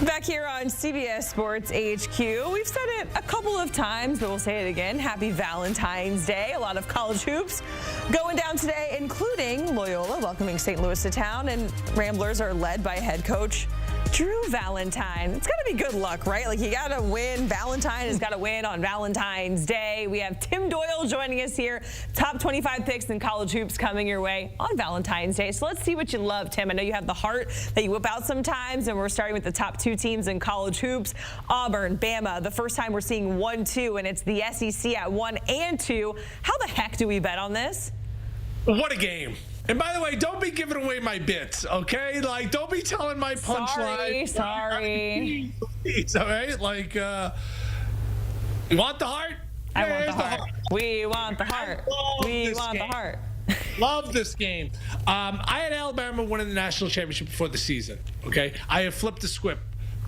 Back here on CBS Sports HQ, we've said it a couple of times, but we'll say it again. Happy Valentine's Day. A lot of college hoops going down today, including Loyola welcoming St. Louis to town, and Ramblers are led by head coach Drew Valentine. It's got to be good luck, right? Like, you got to win. Valentine has got to win on Valentine's Day. We have Tim Doyle joining us here. Top 25 picks in college hoops coming your way on Valentine's Day. So let's see what you love, Tim. I know you have the heart that you whip out sometimes, and we're starting with the top two teams in college hoops. Auburn, Bama, the first time we're seeing 1-2, and it's the SEC at 1 and 2. How the heck do we bet on this? What a game. And by the way, don't be giving away my bits, okay? Like, don't be telling my punchline. Sorry. Please, all right? Like, you want the heart? I want the heart. We want the heart. We want the heart. Love this game. I had Alabama winning the national championship before the season, okay? I have flipped the script.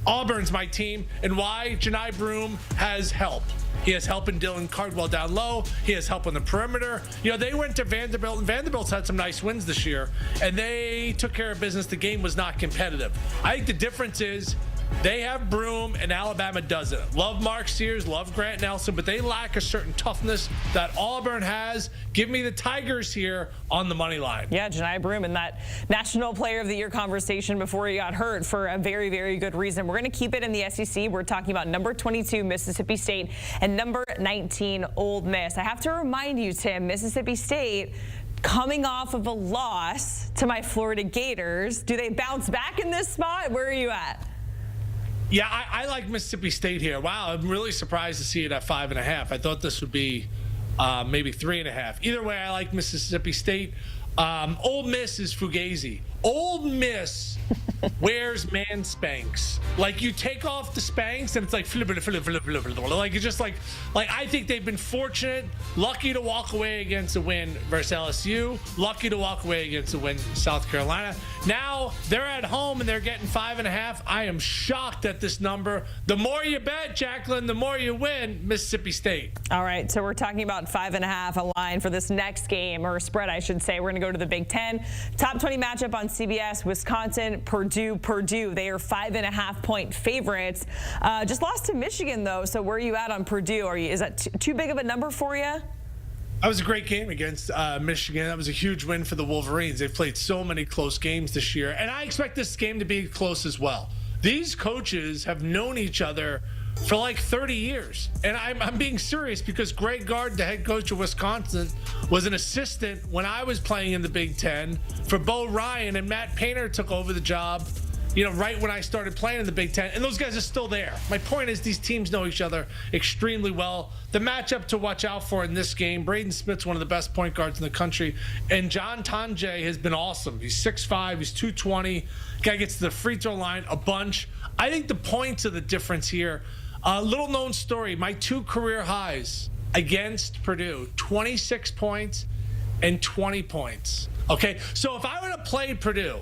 Auburn's my team, and why? Janai Broome has help. He has help in Dylan Cardwell down low. He has help on the perimeter. You know, they went to Vanderbilt, and Vanderbilt's had some nice wins this year, and they took care of business. The game was not competitive. I think the difference is they have Broome, and Alabama doesn't. Love Mark Sears, love Grant Nelson, but they lack a certain toughness that Auburn has. Give me the Tigers here on the money line. Yeah, Janai Broome in that National Player of the Year conversation before he got hurt for a very, very good reason. We're going to keep it in the SEC. We're talking about number 22, Mississippi State, and number 19, Ole Miss. I have to remind you, Tim, Mississippi State coming off of a loss to my Florida Gators. Do they bounce back in this spot? Where are you at? Yeah, I like Mississippi State here. Wow, I'm really surprised to see it at 5.5. I thought this would be maybe 3.5. Either way, I like Mississippi State. Ole Miss is Fugazi. Ole Miss wears man spanks. Like, you take off the spanks and it's like flip. Like, it's just like I think they've been fortunate, lucky to walk away against a win versus LSU, lucky to walk away against a win South Carolina. Now they're at home and they're getting 5.5. I am shocked at this number. The more you bet, Jacqueline, the more you win. Mississippi State. All right, so we're talking about 5.5, a line for this next game, or a spread, I should say. We're going to go to the Big Ten. Top 20 matchup on CBS, Wisconsin, Purdue. They are 5.5-point favorites. Just lost to Michigan, though, so where are you at on Purdue? Is that too big of a number for you? That was a great game against Michigan. That was a huge win for the Wolverines. They've played so many close games this year, and I expect this game to be close as well. These coaches have known each other for like 30 years. And I'm being serious, because Greg Gard, the head coach of Wisconsin, was an assistant when I was playing in the Big Ten for Bo Ryan, and Matt Painter took over the job, you know, right when I started playing in the Big Ten. And those guys are still there. My point is, these teams know each other extremely well. The matchup to watch out for in this game, Braden Smith's one of the best point guards in the country, and John Tonje has been awesome. He's 6'5", he's 220. Guy gets to the free throw line a bunch. I think the points are the difference here. Little known story, my 2 career highs against Purdue, 26 points and 20 points. Okay, so if I would have played Purdue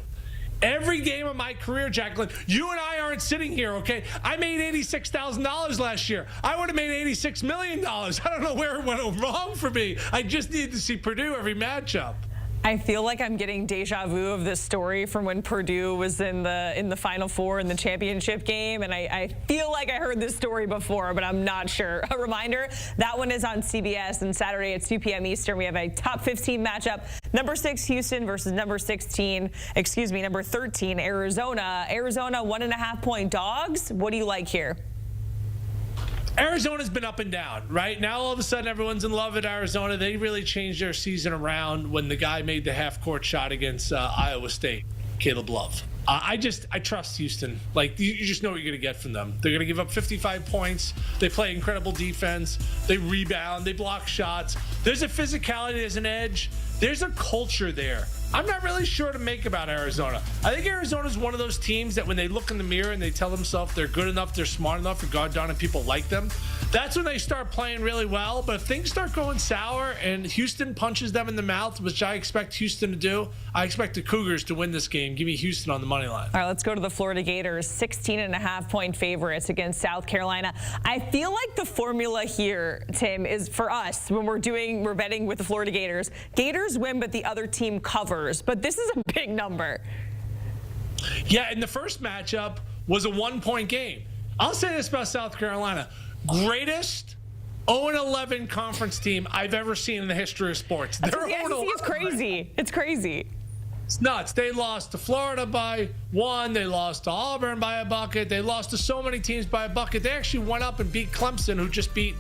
every game of my career, Jacqueline, you and I aren't sitting here, okay? I made $86,000 last year. I would have made $86 million. I don't know where it went wrong for me. I just needed to see Purdue every matchup. I feel like I'm getting deja vu of this story from when Purdue was in the Final Four in the championship game, and I feel like I heard this story before, but I'm not sure. A reminder, that one is on CBS, and Saturday at 2 p.m. Eastern, we have a top 15 matchup. Number 6 Houston versus number 13 Arizona. Arizona 1.5-point dogs. What do you like here? Arizona's been up and down, right? Now all of a sudden everyone's in love with Arizona. They really changed their season around when the guy made the half-court shot against Iowa State, Caleb Love. I trust Houston. Like, you just know what you're going to get from them. They're going to give up 55 points. They play incredible defense. They rebound. They block shots. There's a physicality. There's an edge. There's a culture there. I'm not really sure to make about Arizona. I think Arizona's one of those teams that when they look in the mirror and they tell themselves they're good enough, they're smart enough, and God darn it, people like them, that's when they start playing really well. But if things start going sour and Houston punches them in the mouth, which I expect Houston to do, I expect the Cougars to win this game. Give me Houston on the money line. All right, let's go to the Florida Gators, 16.5-point favorites against South Carolina. I feel like the formula here, Tim, is for us when we're betting with the Florida Gators. Gators win, but the other team covers. But this is a big number. Yeah, and the first matchup was a 1-point game. I'll say this about South Carolina. Greatest 0-11 conference team I've ever seen in the history of sports. The SEC is crazy. It's crazy. It's nuts. They lost to Florida by 1. They lost to Auburn by a bucket. They lost to so many teams by a bucket. They actually went up and beat Clemson, who just beat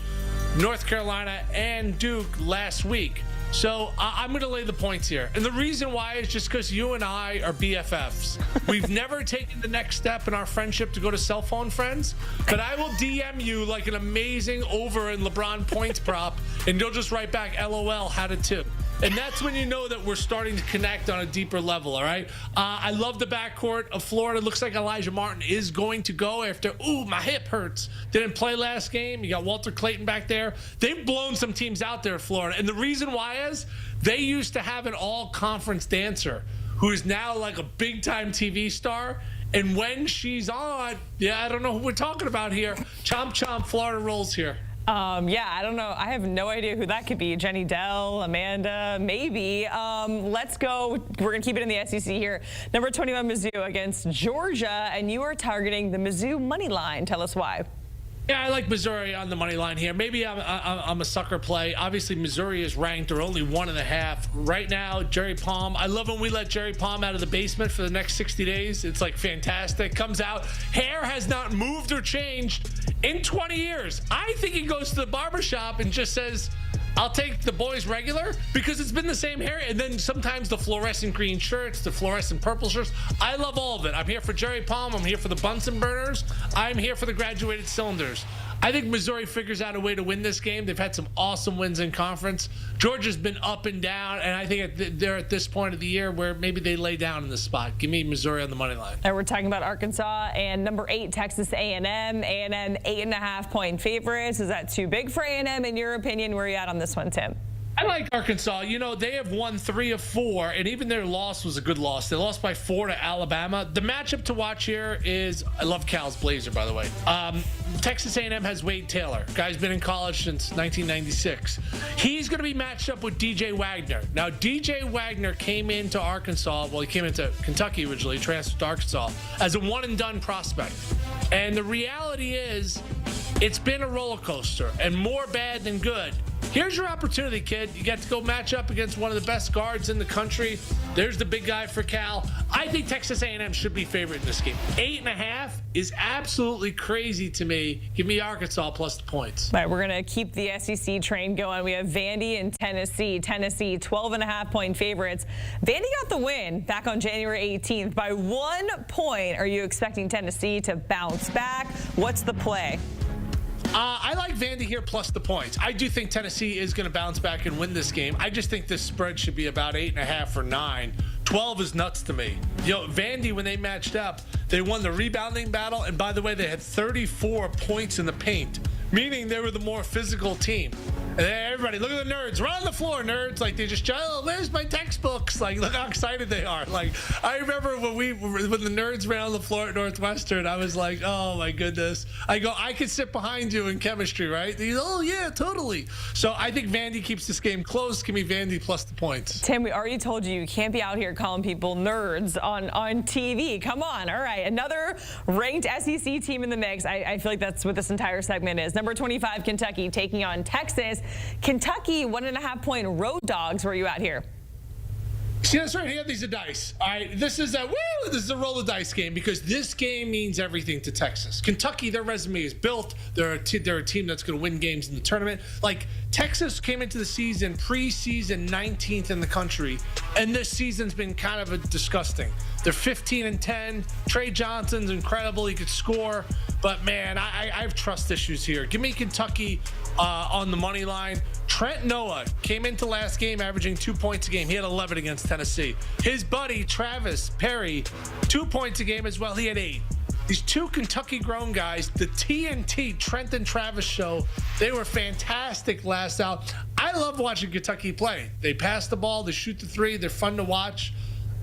North Carolina and Duke last week. So I'm going to lay the points here. And the reason why is just because you and I are BFFs. We've never taken the next step in our friendship to go to cell phone friends, but I will DM you like an amazing over in LeBron points prop, and you'll just write back, LOL, had it too. And that's when you know that we're starting to connect on a deeper level, all right? I love the backcourt of Florida. Looks like Elijah Martin is going to go after, my hip hurts. Didn't play last game. You got Walter Clayton back there. They've blown some teams out there, Florida. And the reason why is they used to have an all-conference dancer who is now like a big-time TV star. And when she's on, I don't know who we're talking about here. Chomp, chomp, Florida rolls here. I don't know. I have no idea who that could be. Jenny Dell, Amanda, maybe. Let's go. We're going to keep it in the SEC here. Number 21, Mizzou against Georgia, and you are targeting the Mizzou money line. Tell us why. Yeah, I like Missouri on the money line here. Maybe I'm a sucker play. Obviously, Missouri is ranked. They're only 1.5 right now. Jerry Palm. I love when we let Jerry Palm out of the basement for the next 60 days. It's like fantastic. Comes out. Hair has not moved or changed in 20 years. I think he goes to the barbershop and just says, I'll take the boys regular, because it's been the same hair. And then sometimes the fluorescent green shirts, the fluorescent purple shirts. I love all of it. I'm here for Jerry Palm. I'm here for the Bunsen burners. I'm here for the graduated cylinders. I think Missouri figures out a way to win this game. They've had some awesome wins in conference. Georgia's been up and down, and I think they're at this point of the year where maybe they lay down in this spot. Give me Missouri on the money line. And we're talking about Arkansas and number 8, Texas A&M. A&M 8.5-point favorites. Is that too big for A&M in your opinion? Where are you at on this one, Tim? I like Arkansas. You know, they have won 3 of 4, and even their loss was a good loss. They lost by 4 to Alabama. The matchup to watch here is, I love Cal's blazer, by the way. Texas A&M has Wade Taylor. Guy's been in college since 1996. He's going to be matched up with DJ Wagner. Now, DJ Wagner came into Arkansas. Well, he came into Kentucky originally, transferred to Arkansas as a one-and-done prospect. And the reality is, it's been a roller coaster, and more bad than good. Here's your opportunity, kid. You get to go match up against one of the best guards in the country. There's the big guy for Cal. I think Texas A&M should be favored in this game. 8.5 is absolutely crazy to me. Give me Arkansas plus the points. All right, we're going to keep the SEC train going. We have Vandy and Tennessee. Tennessee, 12.5-point favorites. Vandy got the win back on January 18th by 1 point. Are you expecting Tennessee to bounce back? What's the play? I like Vandy here plus the points. I do think Tennessee is going to bounce back and win this game. I just think this spread should be about 8.5 or 9. 12 is nuts to me. Vandy, when they matched up, they won the rebounding battle. And by the way, they had 34 points in the paint, meaning they were the more physical team. And everybody, look at the nerds. Run on the floor, nerds. Like, they just, where's my textbooks? Like, look how excited they are. Like, I remember when the nerds ran on the floor at Northwestern, I was like, oh, my goodness. I go, I could sit behind you in chemistry, right? They go, oh, yeah, totally. So I think Vandy keeps this game close. Give me Vandy plus the points. Tim, we already told you can't be out here calling people nerds on TV. Come on. All right. Another ranked SEC team in the mix. I feel like that's what this entire segment is. Number 25, Kentucky, taking on Texas. Kentucky, 1.5-point road dogs. Where are you at here? See, that's right. Here, these are dice. All right, this is a roll of dice game, because this game means everything to Texas. Kentucky, their resume is built. They're a team that's going to win games in the tournament. Like, Texas came into the season, preseason 19th in the country, and this season's been kind of disgusting. They're 15-10. Trey Johnson's incredible. He could score. But, man, I have trust issues here. Give me Kentucky on the money line. Trent Noah came into last game averaging 2 points a game. He had 11 against Tennessee. His buddy, Travis Perry, 2 points a game as well. He had 8. These two Kentucky-grown guys, the TNT Trent and Travis show, they were fantastic last out. I love watching Kentucky play. They pass the ball, they shoot the 3, they're fun to watch.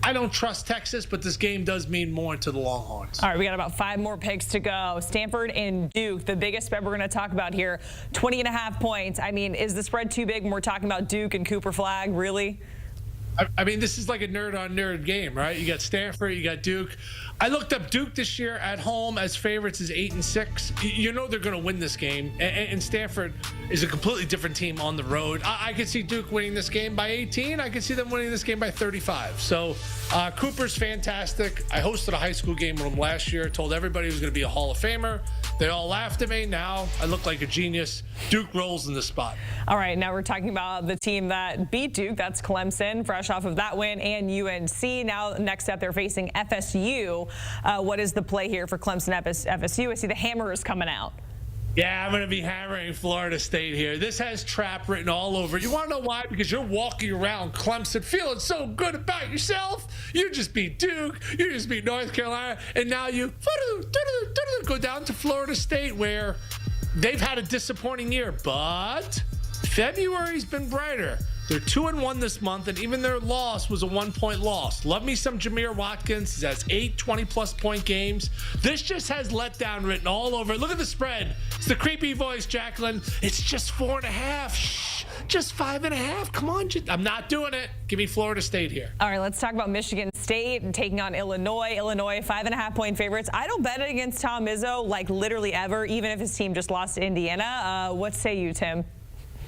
I don't trust Texas, but this game does mean more to the Longhorns. All right, we got about 5 more picks to go. Stanford and Duke, the biggest spread we're going to talk about here, 20.5 points. I mean, is the spread too big when we're talking about Duke and Cooper Flagg, really? I mean, this is like a nerd on nerd game, right? You got Stanford, you got Duke. I looked up Duke this year at home as favorites is 8-6. You know they're going to win this game, and Stanford is a completely different team on the road. I could see Duke winning this game by 18. I could see them winning this game by 35. So Cooper's fantastic. I hosted a high school game with him last year. Told everybody he was going to be a Hall of Famer. They all laughed at me. Now I look like a genius. Duke rolls in the spot. All right, now we're talking about the team that beat Duke. That's Clemson, fresh off of that win, and UNC. Now, next up, they're facing FSU. What is the play here for Clemson FSU? I see the hammer is coming out. Yeah, I'm going to be hammering Florida State here. This has trap written all over it. You want to know why? Because you're walking around Clemson feeling so good about yourself. You just beat Duke. You just beat North Carolina. And now you go down to Florida State, where they've had a disappointing year. But February's been brighter. They're 2-1 this month, and even their loss was a 1-point loss. Love me some Jameer Watkins. He has 8 20-plus point games. This just has letdown written all over it. Look at the spread. It's the creepy voice, Jacqueline. It's just 4.5. Shh, just 5.5. Come on. I'm not doing it. Give me Florida State here. All right, let's talk about Michigan State taking on Illinois. Illinois, 5.5-point favorites. I don't bet it against Tom Izzo, like literally ever, even if his team just lost to Indiana. What say you, Tim?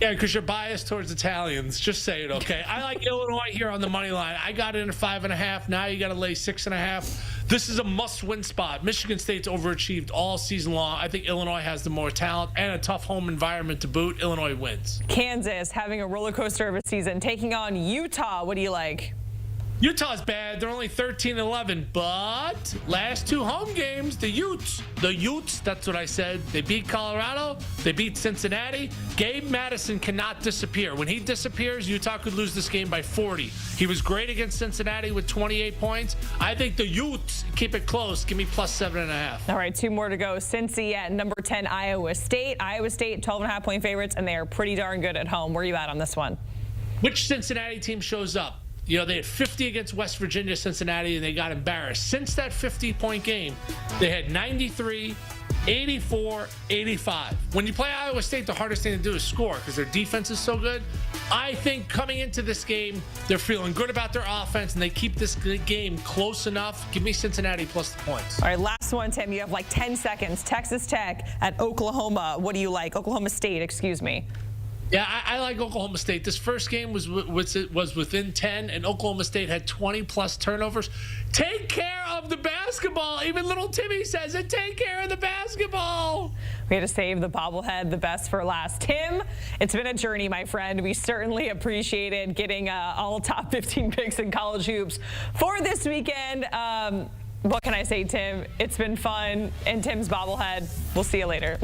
Yeah, because you're biased towards Italians. Just say it, okay? I like Illinois here on the money line. I got in at 5.5. Now you got to lay 6.5. This is a must-win spot. Michigan State's overachieved all season long. I think Illinois has the more talent and a tough home environment to boot. Illinois wins. Kansas having a roller coaster of a season, taking on Utah. What do you like? Utah's bad. They're only 13-11, but last 2 home games, the Utes, that's what I said. They beat Colorado. They beat Cincinnati. Gabe Madison cannot disappear. When he disappears, Utah could lose this game by 40. He was great against Cincinnati with 28 points. I think the Utes keep it close. Give me plus 7.5. All right, 2 more to go. Cincy at number 10, Iowa State. Iowa State, 12.5-point favorites, and they are pretty darn good at home. Where are you at on this one? Which Cincinnati team shows up? You know, they had 50 against West Virginia, Cincinnati, and they got embarrassed. Since that 50-point game, they had 93, 84, 85. When you play Iowa State, the hardest thing to do is score because their defense is so good. I think coming into this game, they're feeling good about their offense, and they keep this game close enough. Give me Cincinnati plus the points. All right, last one, Tim. You have like 10 seconds. Texas Tech at Oklahoma. What do you like? Oklahoma State, excuse me. Yeah, I like Oklahoma State. This first game was within 10, and Oklahoma State had 20-plus turnovers. Take care of the basketball. Even little Timmy says it. Take care of the basketball. We had to save the bobblehead, the best for last. Tim, it's been a journey, my friend. We certainly appreciated getting all top 15 picks in college hoops for this weekend. What can I say, Tim? It's been fun. And Tim's bobblehead. We'll see you later.